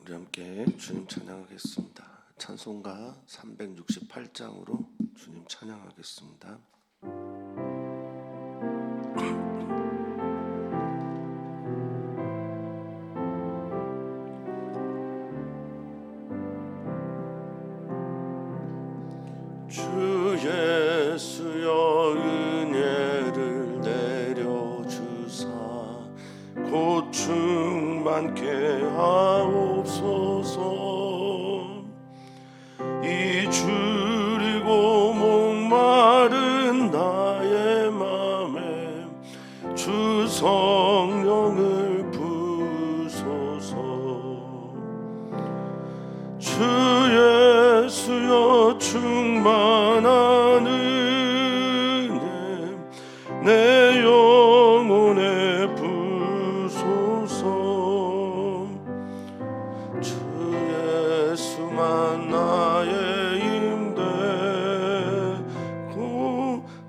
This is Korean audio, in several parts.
우리 함께 주님 찬양하겠습니다. 찬송가 368장으로 주님 찬양하겠습니다. 주 예수여 은혜를 내려주사 곧 충만케 하옵소서. 이 줄이고 목마른 나의 맘에 주 성령을 부소서. 주 예수여 충만한 은혜 내 영혼에 부소서. 주 예수만 나의 힘되고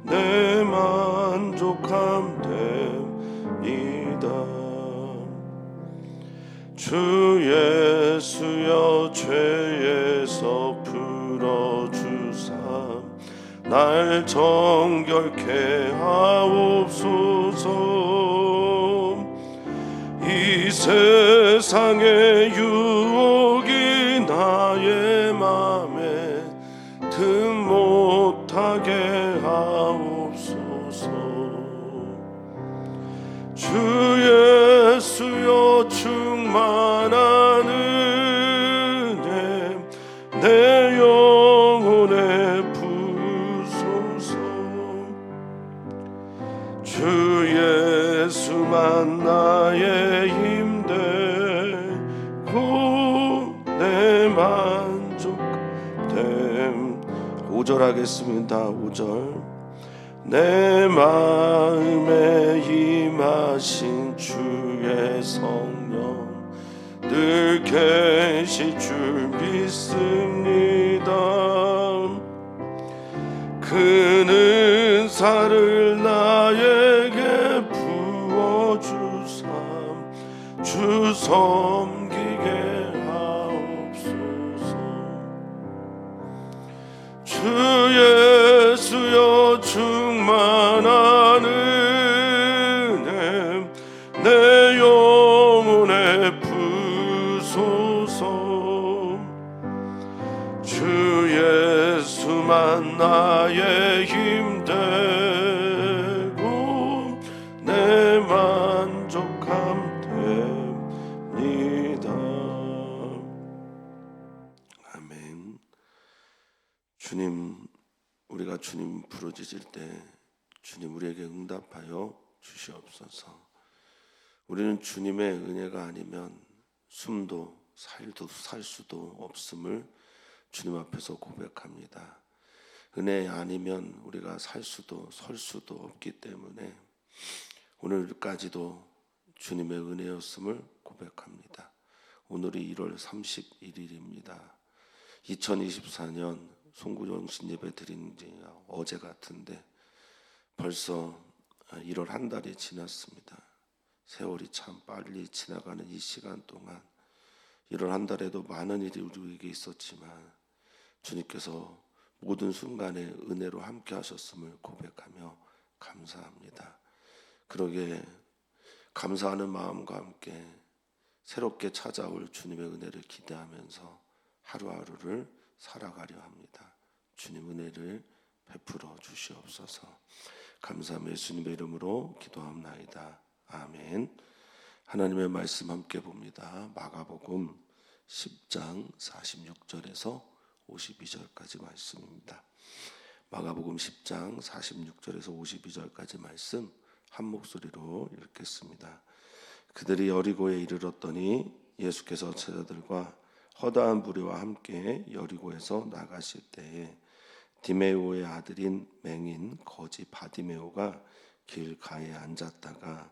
내 만족함 됩니다. 주 예수여 죄에서 풀어주사 날 정결케 하옵소서. 이 세상의 유혹이 나의 맘에 등 못하게 하옵소서. 주 예수여 충만한 은혜 내 영혼에 부소서. 주 예수만 나의 힘되고 내 만족됨. 5절 하겠습니다. 5절. 내 마음에 임하신 주의 성령 늘 계실 줄 믿습니다. 그 은사를 나에게 부어주사 주 섬기게 하옵소서. 주 예수여 충만한 은혜 내 영혼에 부소서. 주 예수만 나의 힘되고 내 만족함 됩니다. 아멘. 주님, 우리가 주님 부르짖을 때 주님 우리에게 응답하여 주시옵소서. 우리는 주님의 은혜가 아니면 숨도 살 수도 없음을 주님 앞에서 고백합니다. 은혜 아니면 우리가 살 수도 설 수도 없기 때문에 오늘까지도 주님의 은혜였음을 고백합니다. 오늘이 1월 31일입니다. 2024년 송구정신 예배 드린 지 어제 같은데 벌써 1월 한 달이 지났습니다. 세월이 참 빨리 지나가는 이 시간 동안 1월 한 달에도 많은 일이 우리에게 있었지만 주님께서 모든 순간에 은혜로 함께 하셨음을 고백하며 감사합니다. 그러게 감사하는 마음과 함께 새롭게 찾아올 주님의 은혜를 기대하면서 하루하루를 살아가려 합니다. 주님 은혜를 베풀어 주시옵소서. 감사하며 예수님의 이름으로 기도합나이다. 아멘. 하나님의 말씀 함께 봅니다. 마가복음 10장 46절에서 52절까지 말씀입니다. 마가복음 10장 46절에서 52절까지 말씀 한 목소리로 읽겠습니다. 그들이 여리고에 이르렀더니 예수께서 제자들과 허다한 무리와 함께 여리고에서 나가실 때에 디메오의 아들인 맹인 거지 바디메오가 길가에 앉았다가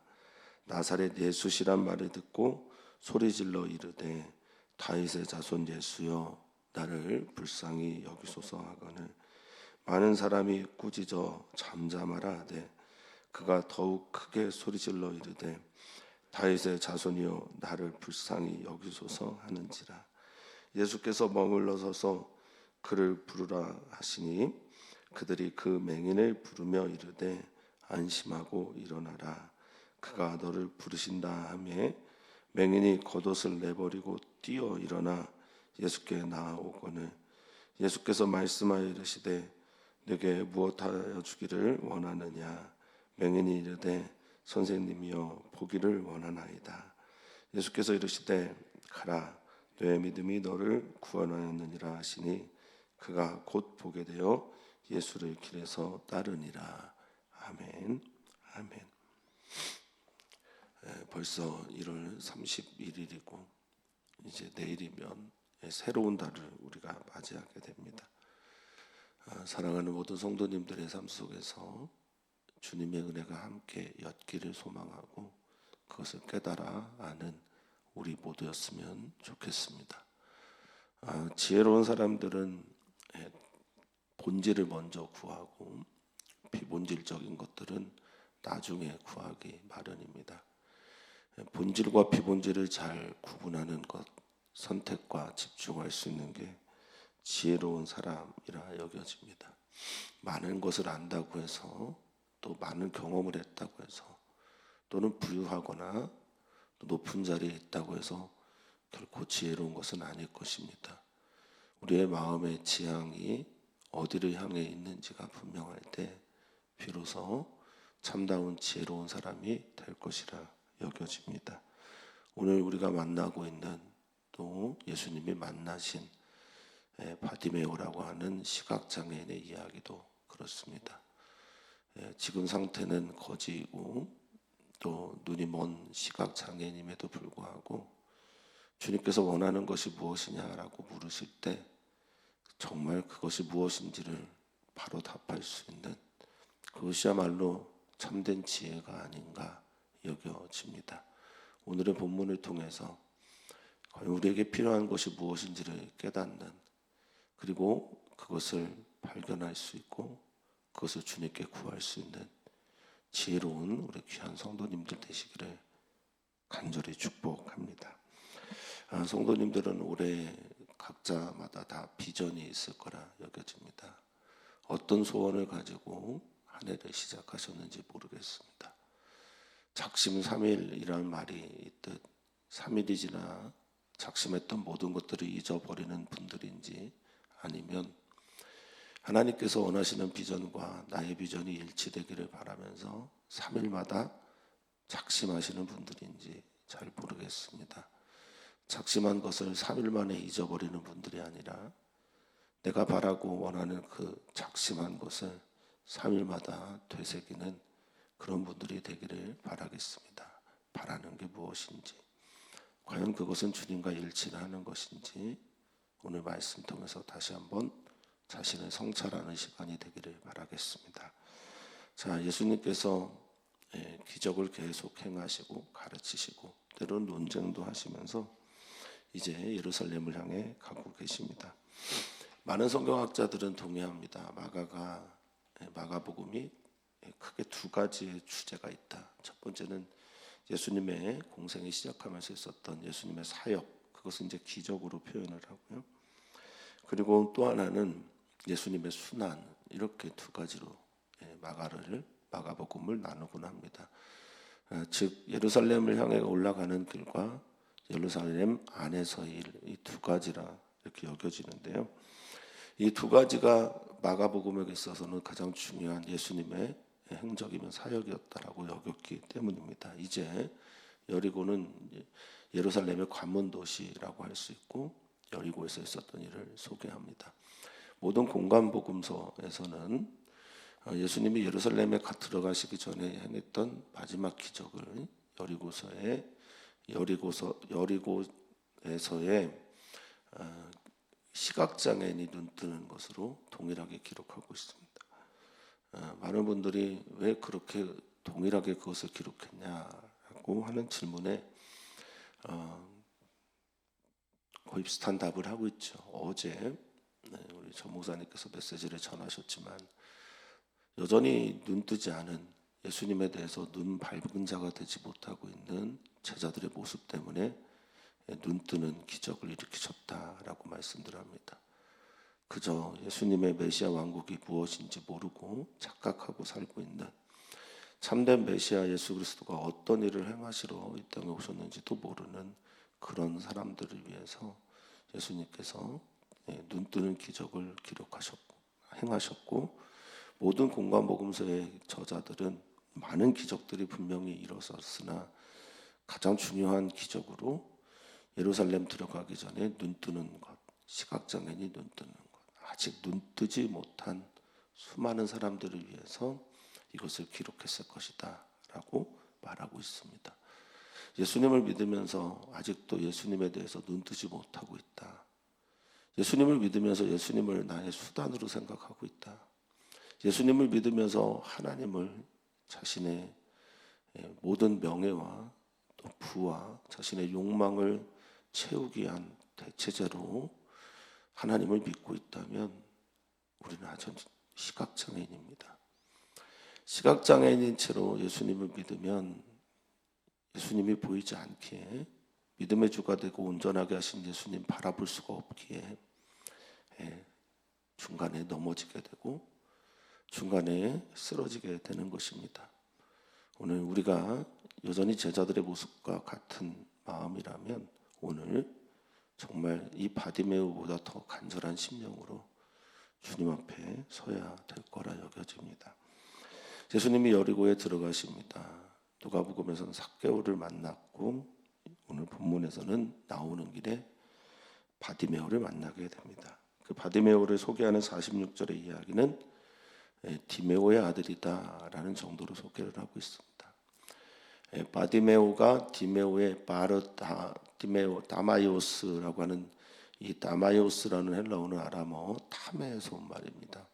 나사렛 예수시란 말을 듣고 소리질러 이르되 다윗의 자손 예수여 나를 불쌍히 여기소서 하거늘 많은 사람이 꾸짖어 잠잠하라 하되 그가 더욱 크게 소리질러 이르되 다윗의 자손이여 나를 불쌍히 여기소서 하는지라. 예수께서 머물러 서서 그를 부르라 하시니 그들이 그 맹인을 부르며 이르되 안심하고 일어나라 그가 너를 부르신다 하매 맹인이 겉옷을 내버리고 뛰어 일어나 예수께 나아오거늘 예수께서 말씀하여 이르시되 내게 무엇하여 주기를 원하느냐. 맹인이 이르되 선생님이여 보기를 원하나이다. 예수께서 이르시되 가라 너의 믿음이 너를 구원하였느니라 하시니 그가 곧 보게 되어 예수를 길에서 따르니라. 아멘. 아멘. 벌써 1월 31일이고 이제 내일이면 새로운 달을 우리가 맞이하게 됩니다. 사랑하는 모든 성도님들의 삶 속에서 주님의 은혜가 함께 였기를 소망하고 그것을 깨달아 아는 우리 모두였으면 좋겠습니다. 지혜로운 사람들은 본질을 먼저 구하고 비본질적인 것들은 나중에 구하기 마련입니다. 본질과 비본질을 잘 구분하는 것, 선택과 집중할 수 있는 게 지혜로운 사람이라 여겨집니다. 많은 것을 안다고 해서 또 많은 경험을 했다고 해서 또는 부유하거나 또 높은 자리에 있다고 해서 결코 지혜로운 것은 아닐 것입니다. 우리의 마음의 지향이 어디를 향해 있는지가 분명할 때 비로소 참다운 지혜로운 사람이 될 것이라 여겨집니다. 오늘 우리가 만나고 있는 또 예수님이 만나신 바디메오라고 하는 시각장애인의 이야기도 그렇습니다. 지금 상태는 거지이고 또 눈이 먼 시각장애인임에도 불구하고 주님께서 원하는 것이 무엇이냐라고 물으실 때 정말 그것이 무엇인지를 바로 답할 수 있는 그것이야말로 참된 지혜가 아닌가 여겨집니다. 오늘의 본문을 통해서 과연 우리에게 필요한 것이 무엇인지를 깨닫는 그리고 그것을 발견할 수 있고 그것을 주님께 구할 수 있는 지혜로운 우리 귀한 성도님들 되시기를 간절히 축복합니다. 성도님들은 올해 각자마다 다 비전이 있을 거라 여겨집니다. 어떤 소원을 가지고 한 해를 시작하셨는지 모르겠습니다. 작심삼일이라는 말이 있듯 3일이 지나 작심했던 모든 것들을 잊어버리는 분들인지 아니면 하나님께서 원하시는 비전과 나의 비전이 일치되기를 바라면서 3일마다 작심하시는 분들인지 잘 모르겠습니다. 작심한 것을 3일 만에 잊어버리는 분들이 아니라 내가 바라고 원하는 그 작심한 것을 3일마다 되새기는 그런 분들이 되기를 바라겠습니다. 바라는 게 무엇인지 과연 그것은 주님과 일치를 하는 것인지 오늘 말씀 통해서 다시 한번 자신을 성찰하는 시간이 되기를 바라겠습니다. 자, 예수님께서 기적을 계속 행하시고 가르치시고 때로는 논쟁도 하시면서 이제 예루살렘을 향해 가고 계십니다. 많은 성경학자들은 동의합니다. 마가복음이 크게 두 가지의 주제가 있다. 첫 번째는 예수님의 공생이 시작하면서 있었던 예수님의 사역, 그것은 이제 기적으로 표현을 하고요. 그리고 또 하나는 예수님의 순환, 이렇게 두 가지로 마가복음을 나누곤 합니다. 즉 예루살렘을 향해 올라가는 길과 예루살렘 안에서의 일, 이 두 가지라 이렇게 여겨지는데요. 이 두 가지가 마가복음에 있어서는 가장 중요한 예수님의 행적이면 사역이었다라고 여겼기 때문입니다. 이제 여리고는 예루살렘의 관문 도시라고 할 수 있고 여리고에서 있었던 일을 소개합니다. 모든 공간복음서에서는 예수님이 예루살렘에 들어가시기 전에 행했던 마지막 기적을 여리고에서의 시각장애인이 눈뜨는 것으로 동일하게 기록하고 있습니다. 많은 분들이 왜 그렇게 동일하게 그것을 기록했냐고 하는 질문에 거의 비슷한 답을 하고 있죠. 어제 우리 전 목사님께서 메시지를 전하셨지만 여전히 눈뜨지 않은 예수님에 대해서 눈 밝은 자가 되지 못하고 있는 제자들의 모습 때문에 눈 뜨는 기적을 일으키셨다라고 말씀드립니다. 그저 예수님의 메시아 왕국이 무엇인지 모르고 착각하고 살고 있는, 참된 메시아 예수 그리스도가 어떤 일을 행하시러 이 땅에 오셨는지도 모르는 그런 사람들을 위해서 예수님께서 눈 뜨는 기적을 기록하셨고 행하셨고, 모든 공관복음서의 저자들은 많은 기적들이 분명히 일어섰으나 가장 중요한 기적으로 예루살렘 들어가기 전에 눈 뜨는 것, 시각장애인이 눈 뜨는 것, 아직 눈 뜨지 못한 수많은 사람들을 위해서 이것을 기록했을 것이다 라고 말하고 있습니다. 예수님을 믿으면서 아직도 예수님에 대해서 눈 뜨지 못하고 있다. 예수님을 믿으면서 예수님을 나의 수단으로 생각하고 있다. 예수님을 믿으면서 하나님을 자신의 모든 명예와 또 부와 자신의 욕망을 채우기 위한 대체제로 하나님을 믿고 있다면 우리는 아주 시각장애인입니다. 시각장애인인 채로 예수님을 믿으면 예수님이 보이지 않기에, 믿음의 주가 되고 온전하게 하신 예수님 바라볼 수가 없기에 중간에 넘어지게 되고 중간에 쓰러지게 되는 것입니다. 오늘 우리가 여전히 제자들의 모습과 같은 마음이라면 오늘 정말 이 바디메오보다 더 간절한 심령으로 주님 앞에 서야 될 거라 여겨집니다. 예수님이 여리고에 들어가십니다. 누가복음에서는 삭개오를 만났고 오늘 본문에서는 나오는 길에 바디메오를 만나게 됩니다. 그 바디메오를 소개하는 46절의 이야기는 디메오의 아들이다라는 정도로 소개를 하고 있습니다. 바디메오가 디메오의 디메오 다마이오스라고 하는, 이 다마이오스라는 헬라어는 아람어 타메에서 온 말입니다.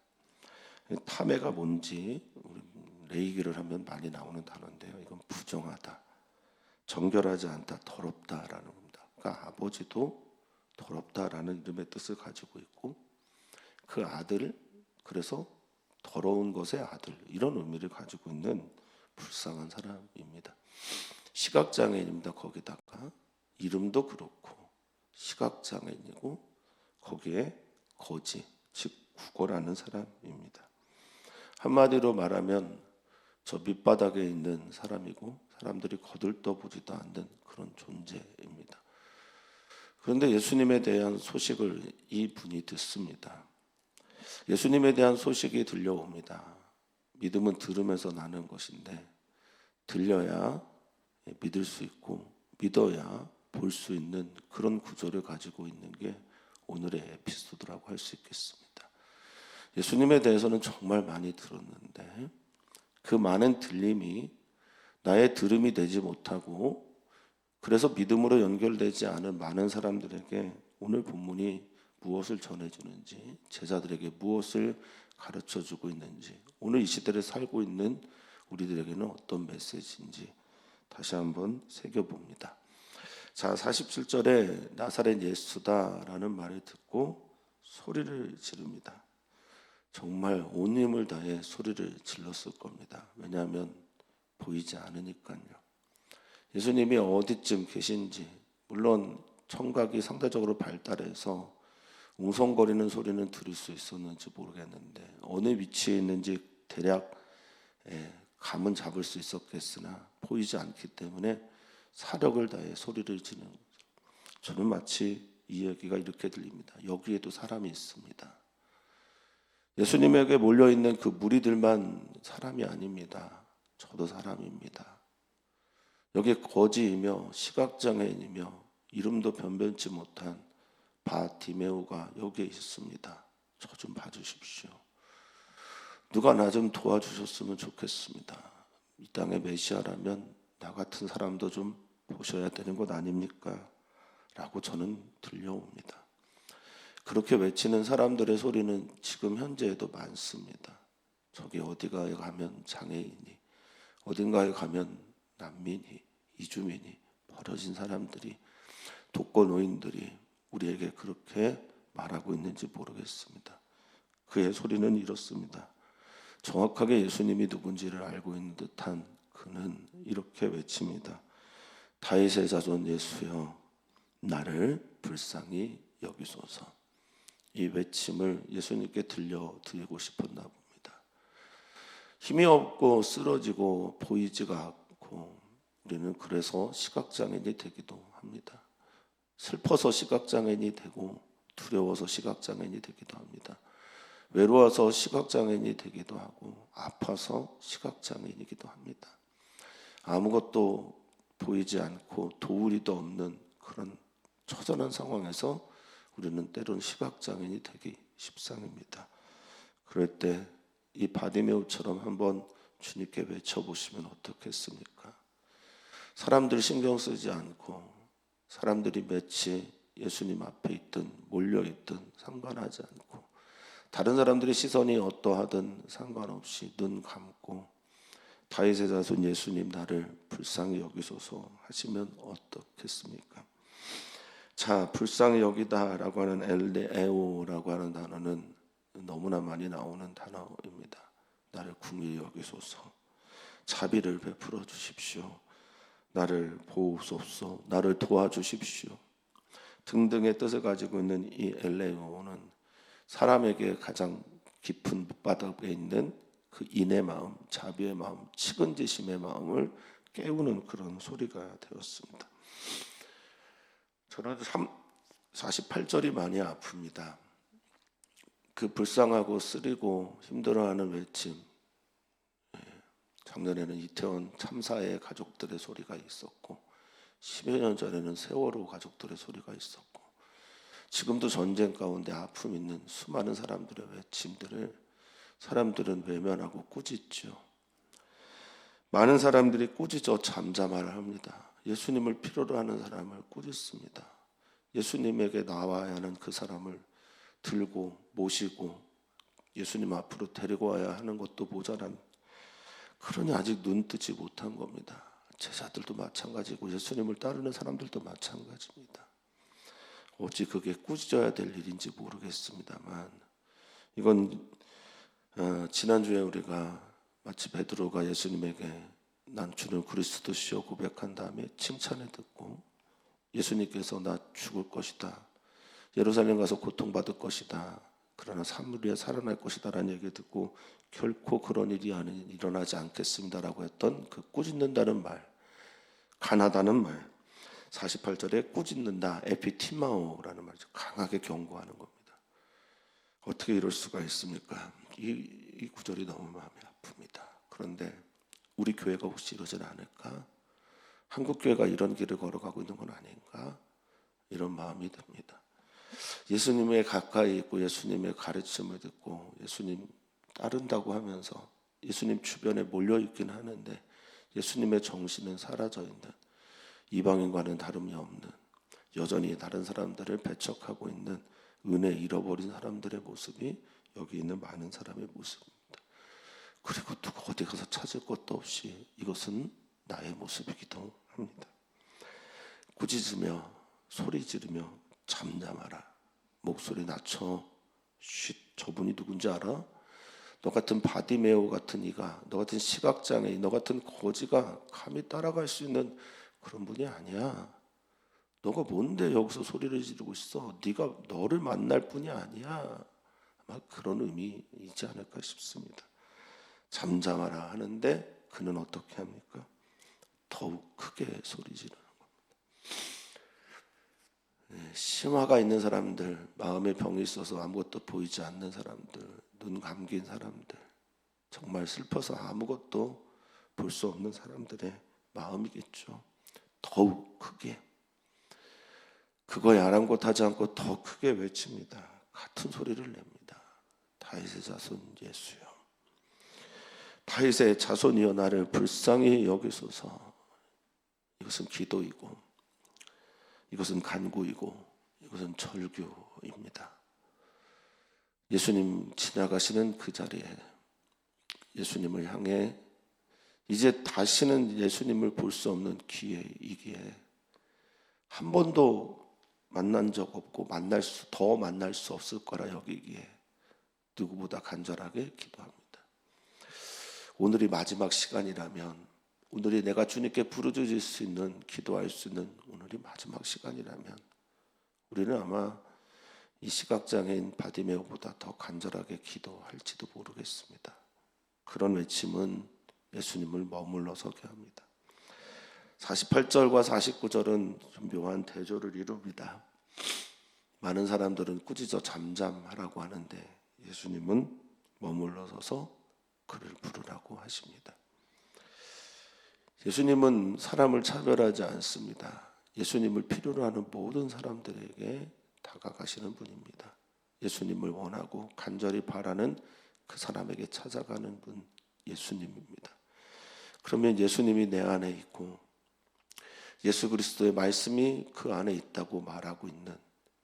타메가 뭔지 레이기를 하면 많이 나오는 단어인데요. 이건 부정하다, 정결하지 않다, 더럽다라는 겁니다. 그러니까 아버지도 더럽다라는 이름의 뜻을 가지고 있고 그 아들, 그래서 더러운 것의 아들, 이런 의미를 가지고 있는 불쌍한 사람입니다. 시각장애인입니다. 거기다가 이름도 그렇고 시각장애인이고 거기에 거지, 즉 구걸하는 사람입니다. 한마디로 말하면 저 밑바닥에 있는 사람이고 사람들이 거들떠보지도 않는 그런 존재입니다. 그런데 예수님에 대한 소식을 이 분이 듣습니다. 예수님에 대한 소식이 들려옵니다. 믿음은 들으면서 나는 것인데 들려야 믿을 수 있고 믿어야 볼 수 있는 그런 구조를 가지고 있는 게 오늘의 에피소드라고 할 수 있겠습니다. 예수님에 대해서는 정말 많이 들었는데 그 많은 들림이 나의 들음이 되지 못하고 그래서 믿음으로 연결되지 않은 많은 사람들에게 오늘 본문이 무엇을 전해주는지, 제자들에게 무엇을 가르쳐주고 있는지, 오늘 이 시대를 살고 있는 우리들에게는 어떤 메시지인지 다시 한번 새겨봅니다. 자, 47절에 나사렛 예수다라는 말을 듣고 소리를 지릅니다. 정말 온 힘을 다해 소리를 질렀을 겁니다. 왜냐하면 보이지 않으니까요. 예수님이 어디쯤 계신지, 물론 청각이 상대적으로 발달해서 웅성거리는 소리는 들을 수 있었는지 모르겠는데 어느 위치에 있는지 대략 감은 잡을 수 있었겠으나 보이지 않기 때문에 사력을 다해 소리를 지르는 거죠. 저는 마치 이 얘기가 이렇게 들립니다. 여기에도 사람이 있습니다. 예수님에게 몰려있는 그 무리들만 사람이 아닙니다. 저도 사람입니다. 여기 거지이며 시각장애인이며 이름도 변변치 못한 바디메오가 여기에 있습니다. 저 좀 봐주십시오. 누가 나 좀 도와주셨으면 좋겠습니다. 이 땅의 메시아라면 나 같은 사람도 좀 보셔야 되는 것 아닙니까? 라고 저는 들려옵니다. 그렇게 외치는 사람들의 소리는 지금 현재에도 많습니다. 저기 어디가에 가면 장애인이, 어딘가에 가면 난민이, 이주민이, 버려진 사람들이, 독거노인들이 우리에게 그렇게 말하고 있는지 모르겠습니다. 그의 소리는 이렇습니다. 정확하게 예수님이 누군지를 알고 있는 듯한 그는 이렇게 외칩니다. 다윗의 자손 예수여, 나를 불쌍히 여기소서. 이 외침을 예수님께 들려드리고 싶었나 봅니다. 힘이 없고 쓰러지고 보이지가 않고 우리는 그래서 시각장애인이 되기도 합니다. 슬퍼서 시각장애인이 되고 두려워서 시각장애인이 되기도 합니다. 외로워서 시각장애인이 되기도 하고 아파서 시각장애인이기도 합니다. 아무것도 보이지 않고 도우리도 없는 그런 처절한 상황에서 우리는 때론 시각장애인이 되기 십상입니다. 그럴 때 이 바디메오처럼 한번 주님께 외쳐보시면 어떻겠습니까? 사람들 신경 쓰지 않고 사람들이 마치 예수님 앞에 있든 몰려있든 상관하지 않고 다른 사람들의 시선이 어떠하든 상관없이 눈 감고 다윗의 자손 예수님 나를 불쌍히 여기소서 하시면 어떻겠습니까? 자, 불쌍히 여기다라고 하는 엘레에오라고 하는 단어는 너무나 많이 나오는 단어입니다. 나를 궁히 여기소서, 자비를 베풀어 주십시오, 나를 보호소서, 나를 도와주십시오 등등의 뜻을 가지고 있는 이 엘레오는 사람에게 가장 깊은 밑바닥에 있는 그 인의 마음, 자비의 마음, 측은지심의 마음을 깨우는 그런 소리가 되었습니다. 저는 48절이 많이 아픕니다. 그 불쌍하고 쓰리고 힘들어하는 외침, 작년에는 이태원 참사의 가족들의 소리가 있었고 10여 년 전에는 세월호 가족들의 소리가 있었고 지금도 전쟁 가운데 아픔 있는 수많은 사람들의 외침들을 사람들은 외면하고 꾸짖죠. 많은 사람들이 꾸짖어 잠잠하려 합니다. 예수님을 필요로 하는 사람을 꾸짖습니다. 예수님에게 나와야 하는 그 사람을 들고 모시고 예수님 앞으로 데리고 와야 하는 것도 모자란, 그러니 아직 눈 뜨지 못한 겁니다. 제자들도 마찬가지고 예수님을 따르는 사람들도 마찬가지입니다. 어찌 그게 꾸짖어야 될 일인지 모르겠습니다만 이건 지난주에 우리가 마치 베드로가 예수님에게 난 주는 그리스도시여 고백한 다음에 칭찬을 듣고 예수님께서 나 죽을 것이다, 예루살렘 가서 고통받을 것이다, 그러나 사흘 살아날 것이다 라는 얘기 듣고 결코 그런 일이 일어나지 않겠습니다라고 했던 그 꾸짖는다는 말, 가나다는 말, 48절에 꾸짖는다, 에피티마오라는 말이죠. 강하게 경고하는 겁니다. 어떻게 이럴 수가 있습니까? 이 구절이 너무 마음이 아픕니다. 그런데 우리 교회가 혹시 이러진 않을까? 한국 교회가 이런 길을 걸어가고 있는 건 아닌가? 이런 마음이 듭니다. 예수님의 가까이 있고 예수님의 가르침을 듣고 예수님 따른다고 하면서 예수님 주변에 몰려있긴 하는데 예수님의 정신은 사라져 있는, 이방인과는 다름이 없는, 여전히 다른 사람들을 배척하고 있는 은혜 잃어버린 사람들의 모습이 여기 있는 많은 사람의 모습입니다. 그리고 누가 어디 가서 찾을 것도 없이 이것은 나의 모습이기도 합니다. 꾸짖으며 소리 지르며 잠잠하라, 목소리 낮춰, 쉿, 저분이 누군지 알아? 너 같은 바디메오 같은 이가, 너 같은 시각장애인, 너 같은 거지가 감히 따라갈 수 있는 그런 분이 아니야. 너가 뭔데 여기서 소리를 지르고 있어? 네가 너를 만날 뿐이 아니야. 아마 그런 의미이지 않을까 싶습니다. 잠잠하라 하는데 그는 어떻게 합니까? 더욱 크게 소리 지르는 겁니다. 심화가 있는 사람들, 마음에 병이 있어서 아무것도 보이지 않는 사람들, 눈 감긴 사람들, 정말 슬퍼서 아무것도 볼 수 없는 사람들의 마음이겠죠. 더욱 크게, 그거에 아랑곳하지 않고 더 크게 외칩니다. 같은 소리를 냅니다. 다윗의 자손 예수여, 다윗의 자손이여 나를 불쌍히 여기소서. 이것은 기도이고 이것은 간구이고 이것은 절규입니다. 예수님 지나가시는 그 자리에 예수님을 향해 이제 다시는 예수님을 볼 수 없는 기회이기에 한 번도 만난 적 없고 더 만날 수 없을 거라 여기기에 누구보다 간절하게 기도합니다. 오늘이 마지막 시간이라면, 오늘이 내가 주님께 부르짖을 수 있는, 기도할 수 있는 오늘이 마지막 시간이라면 우리는 아마 이 시각장애인 바디메오보다 더 간절하게 기도할지도 모르겠습니다. 그런 외침은 예수님을 머물러 서게 합니다. 48절과 49절은 좀 묘한 대조를 이룹니다. 많은 사람들은 꾸짖어 잠잠하라고 하는데 예수님은 머물러 서서 그를 부르라고 하십니다. 예수님은 사람을 차별하지 않습니다. 예수님을 필요로 하는 모든 사람들에게 다가가시는 분입니다. 예수님을 원하고 간절히 바라는 그 사람에게 찾아가는 분, 예수님입니다. 그러면 예수님이 내 안에 있고 예수 그리스도의 말씀이 그 안에 있다고 말하고 있는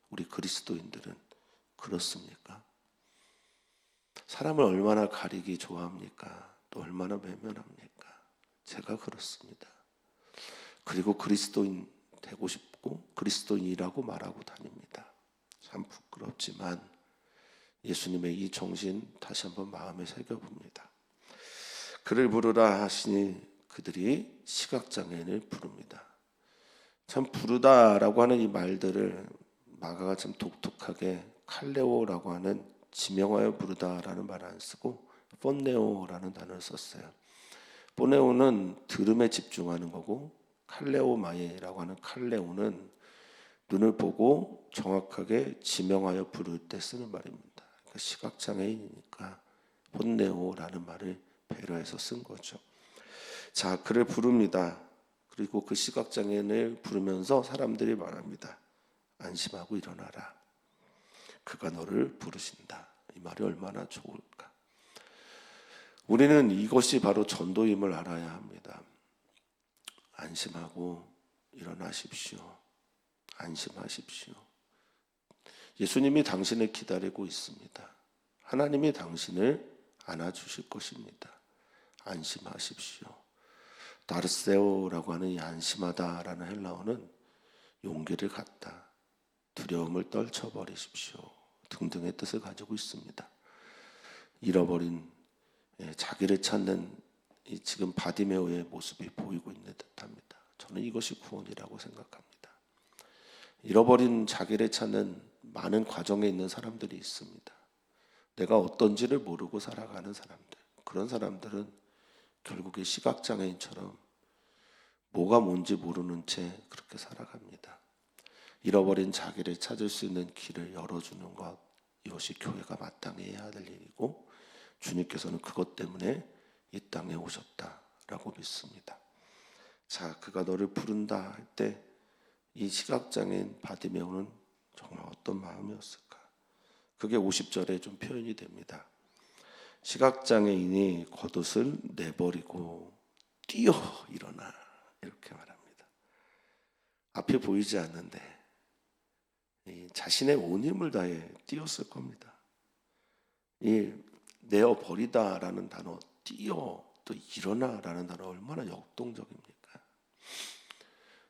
우리 그리스도인들은 그렇습니까? 사람을 얼마나 가리기 좋아합니까? 또 얼마나 외면합니까? 제가 그렇습니다. 그리고 그리스도인 되고 싶고 그리스도인이라고 말하고 다닙니다. 참 부끄럽지만 예수님의 이 정신 다시 한번 마음에 새겨봅니다. 그를 부르라 하시니 그들이 시각장애인을 부릅니다. 참 부르다라고 하는 이 말들을 마가가 참 독특하게 칼레오라고 하는 지명하여 부르다라는 말을 안 쓰고 폰네오라는 단어를 썼어요. 폰네오는 들음에 집중하는 거고 칼레오마이라고 하는 칼레오는 눈을 보고 정확하게 지명하여 부를 때 쓰는 말입니다. 그러니까 시각장애인이니까 폰네오라는 말을 배려해서 쓴 거죠. 자, 그를 부릅니다. 그리고 그 시각장애인을 부르면서 사람들이 말합니다. 안심하고 일어나라. 그가 너를 부르신다. 이 말이 얼마나 좋을까. 우리는 이것이 바로 전도임을 알아야 합니다. 안심하고 일어나십시오. 안심하십시오. 예수님이 당신을 기다리고 있습니다. 하나님이 당신을 안아주실 것입니다. 안심하십시오. 다르세오라고 하는 이 안심하다라는 헬라어는 용기를 갖다, 두려움을 떨쳐버리십시오 등등의 뜻을 가지고 있습니다. 잃어버린 자기를 찾는 이 지금 바디메오의 모습이 보이고 있는 듯합니다. 저는 이것이 구원이라고 생각합니다. 잃어버린 자기를 찾는 많은 과정에 있는 사람들이 있습니다. 내가 어떤지를 모르고 살아가는 사람들, 그런 사람들은 결국에 시각장애인처럼 뭐가 뭔지 모르는 채 그렇게 살아갑니다. 잃어버린 자기를 찾을 수 있는 길을 열어주는 것, 이것이 교회가 마땅히 해야 될 일이고 주님께서는 그것 때문에 이 땅에 오셨다라고 믿습니다. 자, 그가 너를 부른다 할 때 이 시각장애인 바디메오는 정말 어떤 마음이었을까? 그게 50절에 좀 표현이 됩니다. 시각장애인이 겉옷을 내버리고 뛰어 일어나 이렇게 말합니다. 앞이 보이지 않는데 자신의 온 힘을 다해 뛰었을 겁니다. 이 내어버리다라는 단어, 뛰어 또 일어나라는 단어 얼마나 역동적입니까?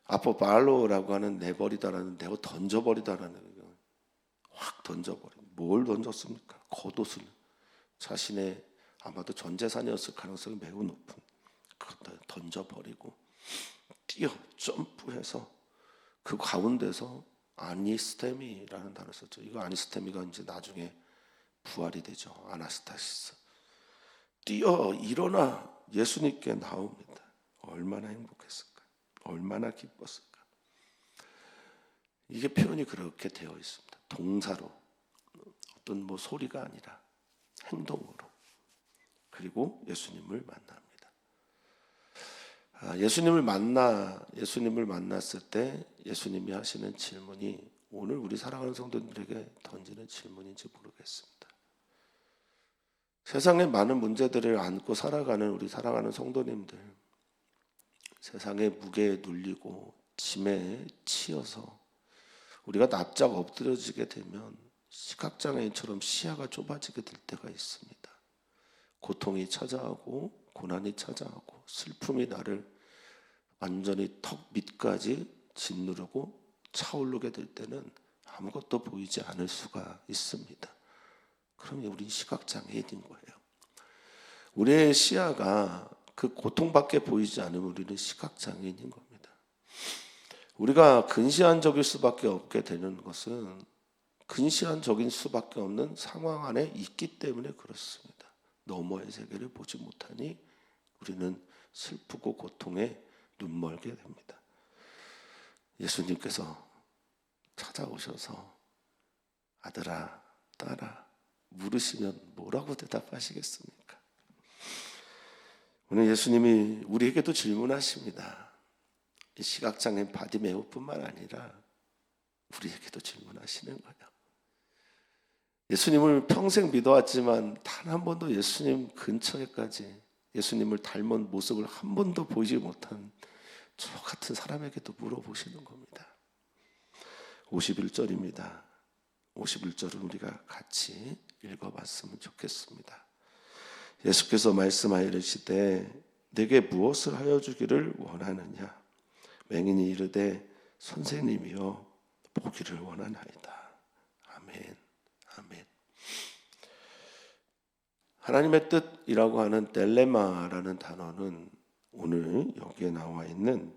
아포발로라고 하는 내버리다라는 내어 던져버리다라는 확 던져버린, 뭘 던졌습니까? 겉옷을, 자신의 아마도 전 재산이었을 가능성이 매우 높은 그것을 던져버리고 뛰어 점프해서 그 가운데서 아니스테미라는 단어를 썼죠. 이거 아니스테미가 이제 나중에 부활이 되죠. 아나스타시스. 뛰어 일어나 예수님께 나옵니다. 얼마나 행복했을까? 얼마나 기뻤을까? 이게 표현이 그렇게 되어 있습니다. 동사로, 어떤 뭐 소리가 아니라 행동으로. 그리고 예수님을 만납니다. 예수님을 만났을 때 예수님이 하시는 질문이 오늘 우리 사랑하는 성도들에게 던지는 질문인지 모르겠습니다. 세상의 많은 문제들을 안고 살아가는 우리 사랑하는 성도님들, 세상의 무게에 눌리고 짐에 치여서 우리가 납작 엎드려지게 되면 시각장애인처럼 시야가 좁아지게 될 때가 있습니다. 고통이 찾아오고 고난이 찾아오고 슬픔이 나를 완전히 턱 밑까지 짓누르고 차오르게 될 때는 아무것도 보이지 않을 수가 있습니다. 그럼 우린 시각장애인인 거예요. 우리의 시야가 그 고통밖에 보이지 않으면 우리는 시각장애인인 겁니다. 우리가 근시안적일 수밖에 없게 되는 것은 근시안적인 수밖에 없는 상황 안에 있기 때문에 그렇습니다. 너머의 세계를 보지 못하니 우리는 슬프고 고통에 눈멀게 됩니다. 예수님께서 찾아오셔서 아들아, 딸아 물으시면 뭐라고 대답하시겠습니까? 오늘 예수님이 우리에게도 질문하십니다. 이 시각장애인 바디메오뿐만 아니라 우리에게도 질문하시는 거예요. 예수님을 평생 믿어왔지만 단 한 번도 예수님 근처에까지 예수님을 닮은 모습을 한 번도 보이지 못한 저 같은 사람에게도 물어보시는 겁니다. 51절입니다. 51절은 우리가 같이 읽어봤으면 좋겠습니다. 예수께서 말씀하여 이르시되 내게 무엇을 하여 주기를 원하느냐? 맹인이 이르되 선생님이여 보기를 원하나이다. 아멘. 아멘. 하나님의 뜻이라고 하는 델레마라는 단어는 오늘 여기에 나와 있는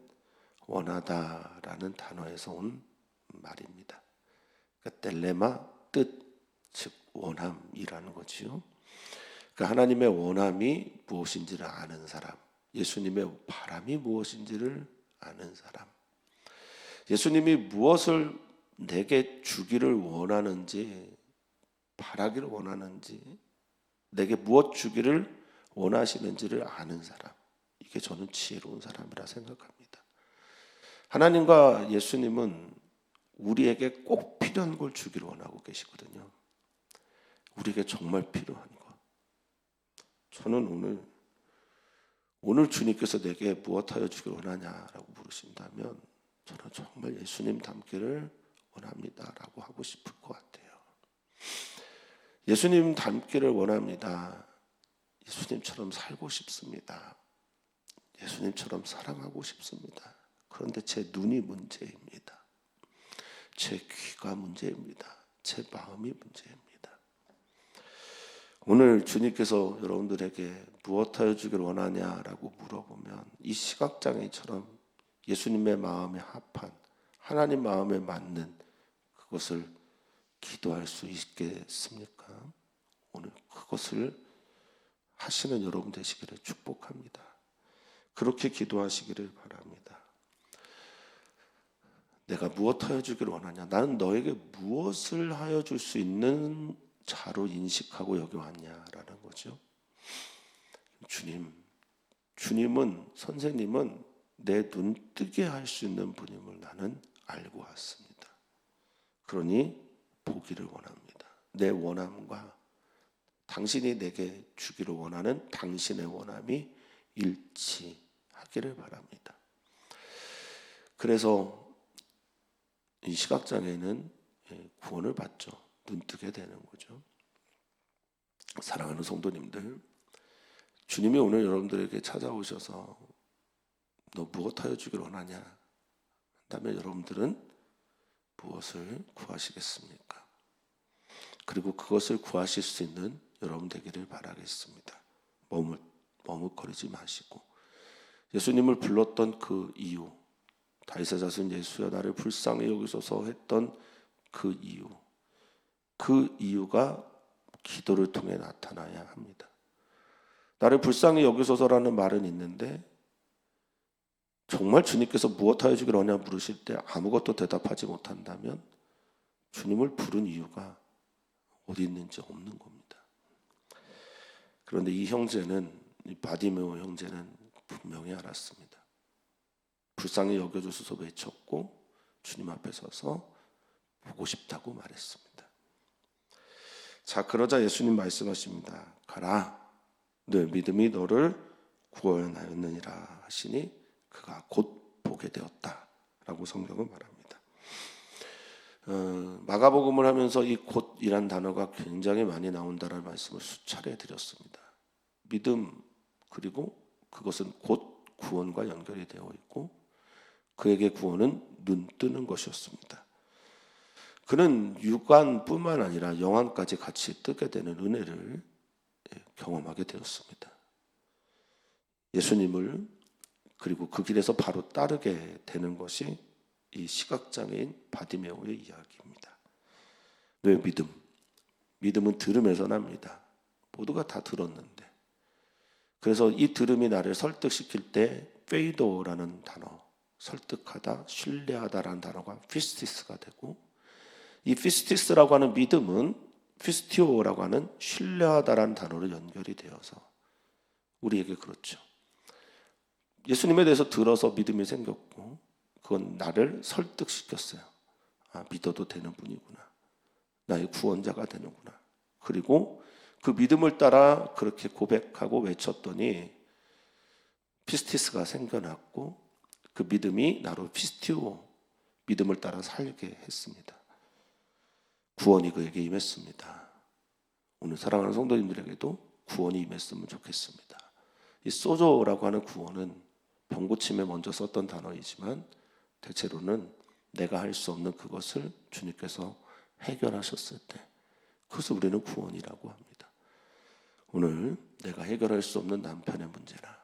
원하다라는 단어에서 온 말입니다. 그러니까 델레마, 뜻, 즉 원함이라는 거지요. 그러니까 하나님의 원함이 무엇인지를 아는 사람, 예수님의 바람이 무엇인지를 아는 사람, 예수님이 무엇을 내게 주기를 원하는지, 바라기를 원하는지, 내게 무엇 주기를 원하시는지를 아는 사람, 이게 저는 지혜로운 사람이라 생각합니다. 하나님과 예수님은 우리에게 꼭 필요한 걸 주기를 원하고 계시거든요. 우리에게 정말 필요한 것. 저는 오늘 주님께서 내게 무엇하여 주기를 원하냐라고 물으신다면 저는 정말 예수님 닮기를 원합니다라고 하고 싶을 것 같아요. 예수님 닮기를 원합니다. 예수님처럼 살고 싶습니다. 예수님처럼 사랑하고 싶습니다. 그런데 제 눈이 문제입니다. 제 귀가 문제입니다. 제 마음이 문제입니다. 오늘 주님께서 여러분들에게 무엇하여 주기를 원하냐라고 물어보면 이 시각장애처럼 예수님의 마음에 합한 하나님 마음에 맞는 그것을 기도할 수 있겠습니까? 오늘 그것을 하시는 여러분 되시기를 축복합니다. 그렇게 기도하시기를 바랍니다. 내가 무엇하여 주기를 원하냐? 나는 너에게 무엇을 하여 줄 수 있는 자로 인식하고 여겨왔냐라는 거죠. 주님은, 선생님은 내 눈뜨게 할 수 있는 분임을 나는 알고 왔습니다. 그러니 보기를 원합니다. 내 원함과 당신이 내게 주기를 원하는 당신의 원함이 일치하기를 바랍니다. 그래서 이 시각장애는 구원을 받죠. 눈뜨게 되는 거죠. 사랑하는 성도님들, 주님이 오늘 여러분들에게 찾아오셔서 너 무엇하여 주기를 원하냐? 한다면 여러분들은 무엇을 구하시겠습니까? 그리고 그것을 구하실 수 있는 여러분 되기를 바라겠습니다. 머뭇거리지 마시고 예수님을 불렀던 그 이유, 다윗의 자손 예수여 나를 불쌍히 여기소서 했던 그 이유가 기도를 통해 나타나야 합니다. 나를 불쌍히 여기소서라는 말은 있는데 정말 주님께서 무엇하여 주기를 원하냐 물으실 때 아무것도 대답하지 못한다면 주님을 부른 이유가 어디 있는지 없는 겁니다. 그런데 이 바디메오 형제는 분명히 알았습니다. 불쌍히 여겨주소서 외쳤고 주님 앞에 서서 보고 싶다고 말했습니다. 자, 그러자 예수님 말씀하십니다. 가라, 내 믿음이 너를 구원하였느니라 하시니 그가 곧 보게 되었다라고 성경은 말합니다. 마가복음을 하면서 이 곧이란 단어가 굉장히 많이 나온다는 말씀을 수차례 드렸습니다. 믿음, 그리고 그것은 곧 구원과 연결이 되어 있고 그에게 구원은 눈 뜨는 것이었습니다. 그는 육안뿐만 아니라 영안까지 같이 뜨게 되는 은혜를 경험하게 되었습니다. 예수님을 그리고 그 길에서 바로 따르게 되는 것이 이 시각장애인 바디메오의 이야기입니다. 왜 믿음? 믿음은 들음에서 납니다. 모두가 다 들었는데. 그래서 이 들음이 나를 설득시킬 때 페이도라는 단어, 설득하다, 신뢰하다라는 단어가 피스티스가 되고, 이 피스티스라고 하는 믿음은 피스티오라고 하는 신뢰하다라는 단어로 연결이 되어서 우리에게 그렇죠. 예수님에 대해서 들어서 믿음이 생겼고 그건 나를 설득시켰어요. 아, 믿어도 되는 분이구나. 나의 구원자가 되는구나. 그리고 그 믿음을 따라 그렇게 고백하고 외쳤더니 피스티스가 생겨났고 그 믿음이 나로 피스티오, 믿음을 따라 살게 했습니다. 구원이 그에게 임했습니다. 오늘 사랑하는 성도님들에게도 구원이 임했으면 좋겠습니다. 이 소조라고 하는 구원은 병고침에 먼저 썼던 단어이지만 대체로는 내가 할 수 없는 그것을 주님께서 해결하셨을 때 그것을 우리는 구원이라고 합니다. 오늘 내가 해결할 수 없는 남편의 문제나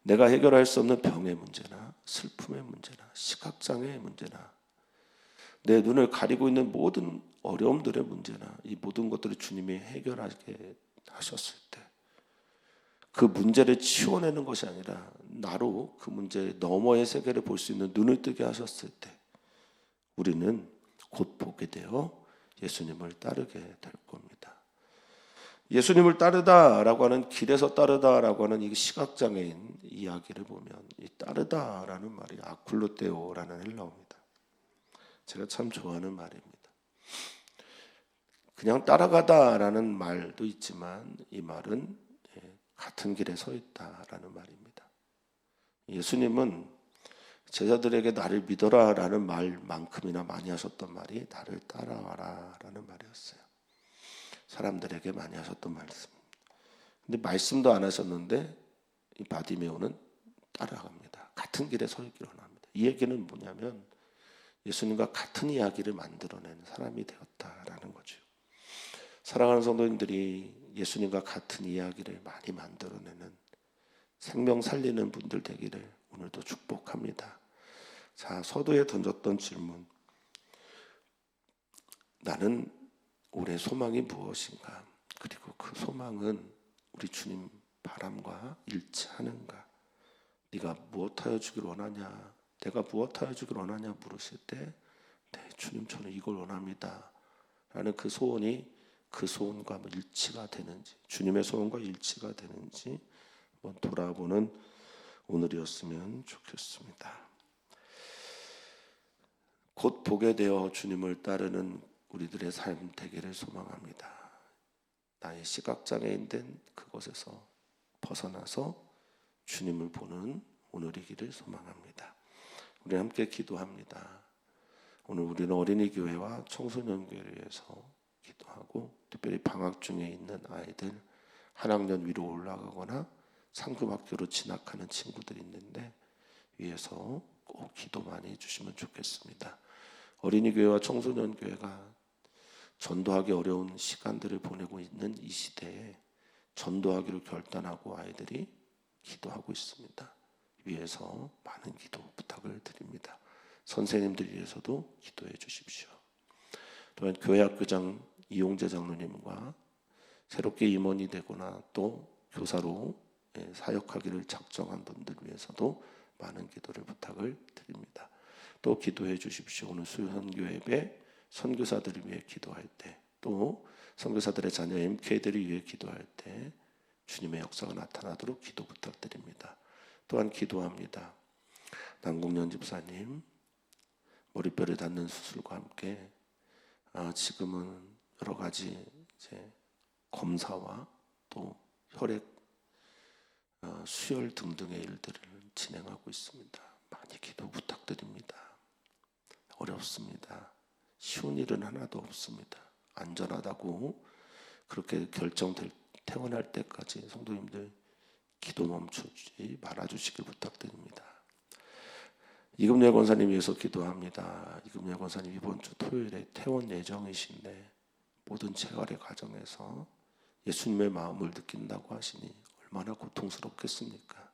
내가 해결할 수 없는 병의 문제나 슬픔의 문제나 시각장애의 문제나 내 눈을 가리고 있는 모든 어려움들의 문제나 이 모든 것들을 주님이 해결하게 하셨을 때 그 문제를 치워내는 것이 아니라 나로 그 문제 너머의 세계를 볼 수 있는 눈을 뜨게 하셨을 때 우리는 곧 보게 되어 예수님을 따르게 될 겁니다. 예수님을 따르다라고 하는 길에서 따르다라고 하는 이 시각장애인 이야기를 보면 이 따르다라는 말이 아쿨로테오라는 헬라어입니다. 제가 참 좋아하는 말입니다. 그냥 따라가다라는 말도 있지만 이 말은 같은 길에 서 있다라는 말입니다. 예수님은 제자들에게 나를 믿어라라는 말만큼이나 많이 하셨던 말이 나를 따라와라라는 말이었어요. 사람들에게 많이 하셨던 말씀입니다. 근데 말씀도 안 하셨는데 이 바디메오는 따라갑니다. 같은 길에 서 있기를 원합니다. 이 얘기는 뭐냐면 예수님과 같은 이야기를 만들어내는 사람이 되었다라는 거죠. 사랑하는 성도님들이 예수님과 같은 이야기를 많이 만들어내는 생명 살리는 분들 되기를 오늘도 축복합니다. 자, 서두에 던졌던 질문. 나는 올해 소망이 무엇인가? 그리고 그 소망은 우리 주님 바람과 일치하는가? 네가 무엇하여 주길 원하냐? 내가 무엇하여 주길 원하냐 물으실 때 네, 주님 저는 이걸 원합니다. 라는 그 소원이 그 소원과 일치가 되는지 주님의 소원과 일치가 되는지 한번 돌아보는 오늘이었으면 좋겠습니다. 곧 보게 되어 주님을 따르는 우리들의 삶 되기를 소망합니다. 나의 시각장애인 된 그것에서 벗어나서 주님을 보는 오늘이기를 소망합니다. 우리 함께 기도합니다. 오늘 우리는 어린이 교회와 청소년 교회를 위해서 기도하고 특별히 방학 중에 있는 아이들 한 학년 위로 올라가거나 상급 학교로 진학하는 친구들이 있는데 위해서 꼭 기도 많이 해주시면 좋겠습니다. 어린이 교회와 청소년 교회가 전도하기 어려운 시간들을 보내고 있는 이 시대에 전도하기로 결단하고 아이들이 기도하고 있습니다. 위해서 많은 기도 부탁을 드립니다. 선생님들 위해서도 기도해 주십시오. 또한 교회학교장 이용재 장로님과 새롭게 임원이 되거나 또 교사로 사역하기를 작정한 분들 위해서도 많은 기도를 부탁을 드립니다. 또 기도해 주십시오. 오늘 수요선교 예배 선교사들을 위해 기도할 때, 또 선교사들의 자녀 MK들을 위해 기도할 때 주님의 역사가 나타나도록 기도 부탁드립니다. 또한 기도합니다. 남궁년 집사님 머리뼈를 닿는 수술과 함께 지금은 여러 가지 이제 검사와 또 혈액, 수혈 등등의 일들을 진행하고 있습니다. 많이 기도 부탁드립니다. 어렵습니다. 쉬운 일은 하나도 없습니다. 안전하다고 그렇게 퇴원할 때까지 성도님들 기도 멈추지 말아주시길 부탁드립니다. 이금열 권사님 위해서 기도합니다. 이금열 권사님 이번 주 토요일에 퇴원 예정이신데 모든 재활의 과정에서 예수님의 마음을 느낀다고 하시니 얼마나 고통스럽겠습니까?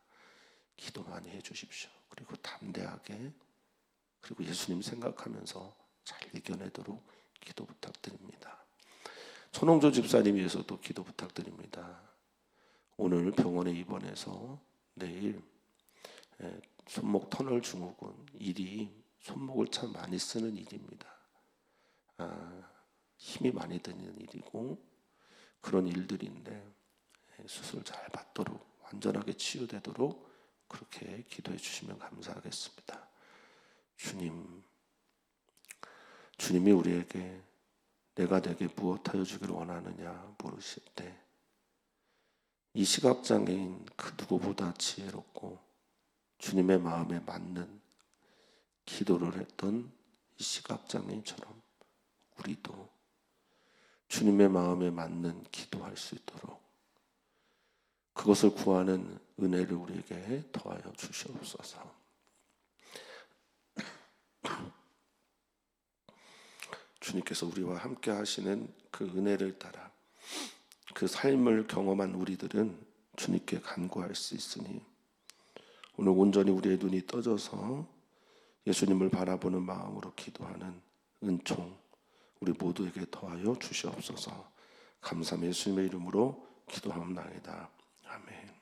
기도 많이 해주십시오. 그리고 담대하게, 그리고 예수님 생각하면서 잘 이겨내도록 기도 부탁드립니다. 손홍조 집사님 위해서도 기도 부탁드립니다. 오늘 병원에 입원해서 내일 손목 터널 증후군, 일이 손목을 참 많이 쓰는 일입니다. 힘이 많이 드는 일이고 그런 일들인데 수술 잘 받도록, 완전하게 치유되도록 그렇게 기도해 주시면 감사하겠습니다. 주님이 우리에게 내가 내게 무엇하여 주기를 원하느냐 물으실 때, 이 시각장애인 그 누구보다 지혜롭고 주님의 마음에 맞는 기도를 했던 이 시각장애인처럼 우리도 주님의 마음에 맞는 기도할 수 있도록 그것을 구하는 은혜를 우리에게 더하여 주시옵소서. 주님께서 우리와 함께 하시는 그 은혜를 따라 그 삶을 경험한 우리들은 주님께 간구할 수 있으니 오늘 온전히 우리의 눈이 떠져서 예수님을 바라보는 마음으로 기도하는 은총 우리 모두에게 더하여 주시옵소서. 감사함 예수님의 이름으로 기도합나이다. 아멘.